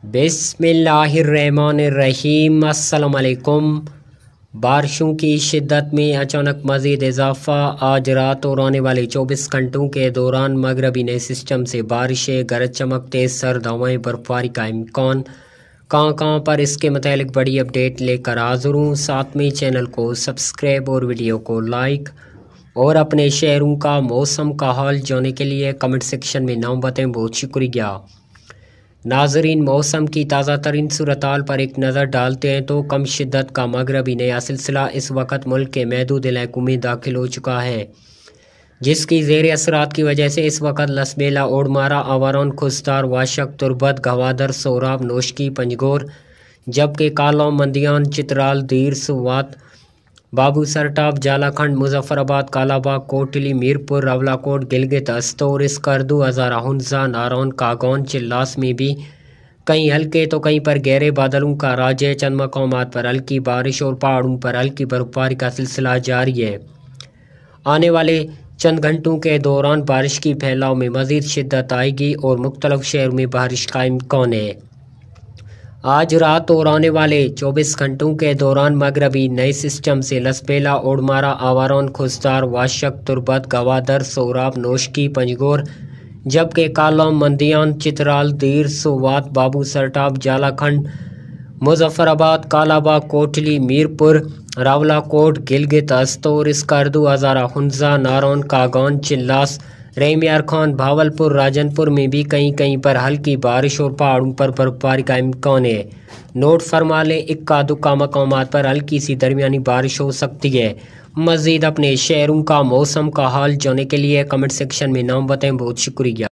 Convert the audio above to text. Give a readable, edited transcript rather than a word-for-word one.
बिस्मिल्लाहिर्रहमानिर्रहीम। अस्सलाम वालेकुम। बारिशों की शिद्दत में अचानक मज़ीद इजाफा। आज रात और आने वाले 24 घंटों के दौरान मगरबी नए सिस्टम से बारिशें, गरज चमक, तेज़ सर्द हवाएं, बर्फबारी का इम्कान। कहाँ पर इसके मुतालिक बड़ी अपडेट लेकर हाज़िर हूँ। साथ में चैनल को सब्सक्राइब और वीडियो को लाइक और अपने शहरों का मौसम का हाल जानने के लिए कमेंट सेक्शन में नाम बताएं। बहुत शुक्रिया। नाजरीन, मौसम की ताज़ा तरीन सूरत-हाल पर एक नज़र डालते हैं तो कम शिद्दत का मगरबी नया सिलसिला इस वक्त मुल्क के महदूद इलाकों में दाखिल हो चुका है, जिसकी ज़ेर असरात की वजह से इस वक्त लसबेला, ओडमारा, आवारान, खुस्तार, वाशक, तुर्बत, गवादर, सोराब, नोशकी, पंजगोर, जबकि कालौम, मंदियान, चित्राल, दीर, सुवात, बाबू सरटाप, जालाखंड, मुजफ्फराबाद, कालाबाग, कोटली, मीरपुर, रावलाकोट, गिलगित, अस्तौर, स्कर्दू, हज़ारा, हुंजा, नारौन, कागौन, चिल्लास में भी कहीं हल्के तो कहीं पर गहरे बादलों का राज है। चंद मकामात पर हल्की बारिश और पहाड़ों पर हल्की बर्फबारी का सिलसिला जारी है। आने वाले चंद घंटों के दौरान बारिश की फैलाव में मज़ीद शिद्दत आएगी और मुख्तलिफ शहरों में बारिश का इम्कान है। आज रात और आने वाले 24 घंटों के दौरान मगरबी नए सिस्टम से लसबेला, ओडमारा, आवारान, खुस्तार, वाशक, तुर्बत, गवादर, सोराब, नोशकी, पंजगोर, जबकि कालौम, मंदियान, चित्राल, दीर, सुवात, बाबू सरटाप, जालाखंड, मुजफ्फराबाद, कालाबाग, कोटली, मीरपुर, रावलाकोट, गिलगित, अस्तौर, स्कर्दू, हज़ारा, हुंजा, नारौन, कागौन, चिल्लास, रहीमयार खान, भावलपुर, राजनपुर में भी कहीं कहीं पर हल्की बारिश और पहाड़ों पर बर्फबारी का इम्कान है। नोट फरमा लें, इक्का दुक्का मकामात पर हल्की सी दरमियानी बारिश हो सकती है। मज़ीद अपने शहरों का मौसम का हाल जानने के लिए कमेंट सेक्शन में नाम बताएं। बहुत शुक्रिया।